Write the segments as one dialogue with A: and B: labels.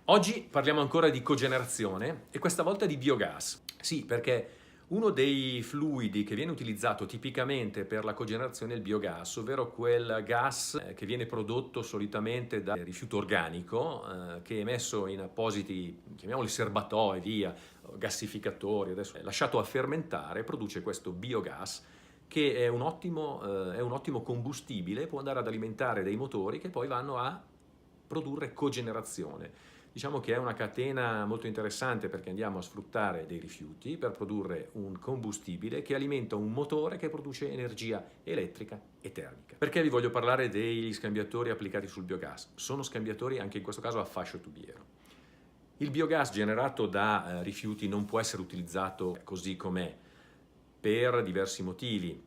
A: Oggi parliamo ancora di cogenerazione e questa volta di biogas. Sì, perché uno dei fluidi che viene utilizzato tipicamente per la cogenerazione è il biogas, ovvero quel gas che viene prodotto solitamente da rifiuto organico che è messo in appositi, chiamiamoli serbatoi, via, gassificatori, adesso è lasciato a fermentare, produce questo biogas che è un ottimo combustibile, può andare ad alimentare dei motori che poi vanno a produrre cogenerazione. Diciamo che è una catena molto interessante perché andiamo a sfruttare dei rifiuti per produrre un combustibile che alimenta un motore che produce energia elettrica e termica. Perché vi voglio parlare degli scambiatori applicati sul biogas? Sono scambiatori anche in questo caso a fascio tubiero. Il biogas generato da rifiuti non può essere utilizzato così com'è per diversi motivi,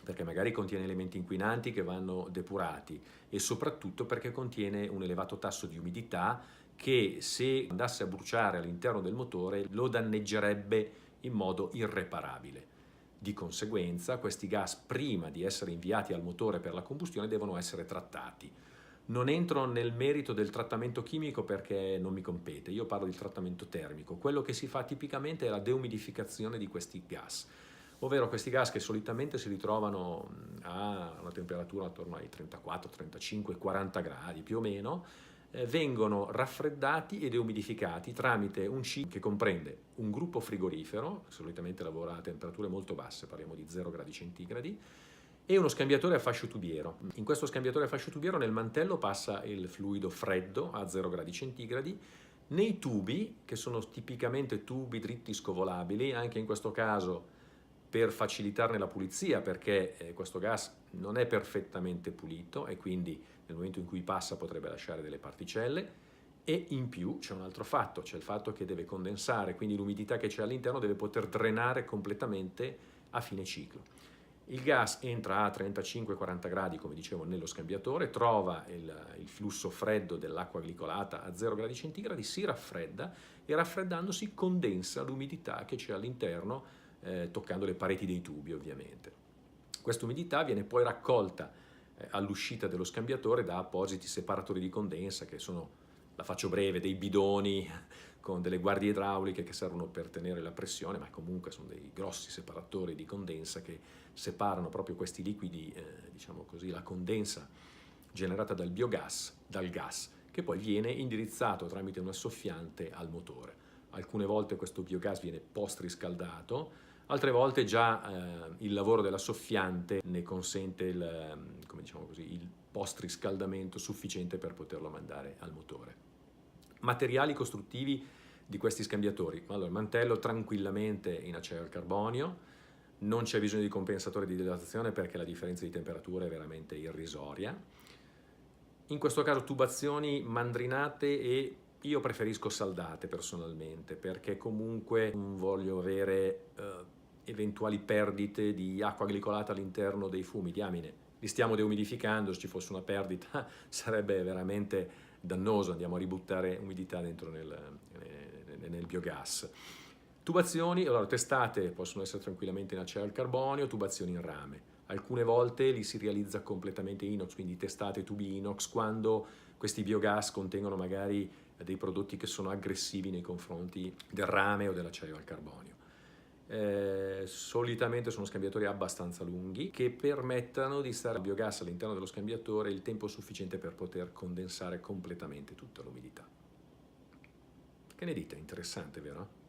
A: perché magari contiene elementi inquinanti che vanno depurati e soprattutto perché contiene un elevato tasso di umidità che, se andasse a bruciare all'interno del motore, lo danneggerebbe in modo irreparabile. Di conseguenza, questi gas, prima di essere inviati al motore per la combustione, devono essere trattati. Non entro nel merito del trattamento chimico perché non mi compete, io parlo di trattamento termico. Quello che si fa tipicamente è la deumidificazione di questi gas, ovvero questi gas che solitamente si ritrovano a una temperatura attorno ai 34, 35, 40 gradi più o meno, vengono raffreddati ed umidificati tramite un ciclo che comprende un gruppo frigorifero, che solitamente lavora a temperature molto basse, parliamo di 0 gradi centigradi, e uno scambiatore a fascio tubiero. In questo scambiatore a fascio tubiero nel mantello passa il fluido freddo a 0 gradi centigradi, nei tubi, che sono tipicamente tubi dritti scovolabili, anche in questo caso per facilitarne la pulizia, perché questo gas non è perfettamente pulito e quindi nel momento in cui passa potrebbe lasciare delle particelle, e in più c'è un altro fatto, c'è il fatto che deve condensare, quindi l'umidità che c'è all'interno deve poter drenare completamente a fine ciclo. Il gas entra a 35-40 gradi, come dicevo, nello scambiatore, trova il flusso freddo dell'acqua glicolata a 0 gradi centigradi, si raffredda e raffreddandosi condensa l'umidità che c'è all'interno, toccando le pareti dei tubi ovviamente. Questa umidità viene poi raccolta all'uscita dello scambiatore da appositi separatori di condensa che sono, la faccio breve, dei bidoni con delle guardie idrauliche che servono per tenere la pressione, ma comunque sono dei grossi separatori di condensa che separano proprio questi liquidi, diciamo così, la condensa generata dal biogas dal gas, che poi viene indirizzato tramite una soffiante al motore. Alcune volte questo biogas viene post-riscaldato, altre volte già il lavoro della soffiante ne consente il post-riscaldamento sufficiente per poterlo mandare al motore. Materiali costruttivi di questi scambiatori. Allora, il mantello tranquillamente in acciaio al carbonio, non c'è bisogno di compensatore di dilatazione perché la differenza di temperatura è veramente irrisoria. In questo caso tubazioni mandrinate e io preferisco saldate personalmente perché comunque non voglio avere eventuali perdite di acqua glicolata all'interno dei fumi, diamine. Li stiamo deumidificando, se ci fosse una perdita sarebbe veramente dannoso, andiamo a ributtare umidità dentro nel biogas. Tubazioni, allora, testate possono essere tranquillamente in acciaio al carbonio, tubazioni in rame. Alcune volte li si realizza completamente inox, quindi testate tubi inox, quando questi biogas contengono magari dei prodotti che sono aggressivi nei confronti del rame o dell'acciaio al carbonio. Solitamente sono scambiatori abbastanza lunghi che permettano di stare al biogas all'interno dello scambiatore il tempo sufficiente per poter condensare completamente tutta l'umidità. Che ne dite? Interessante, vero?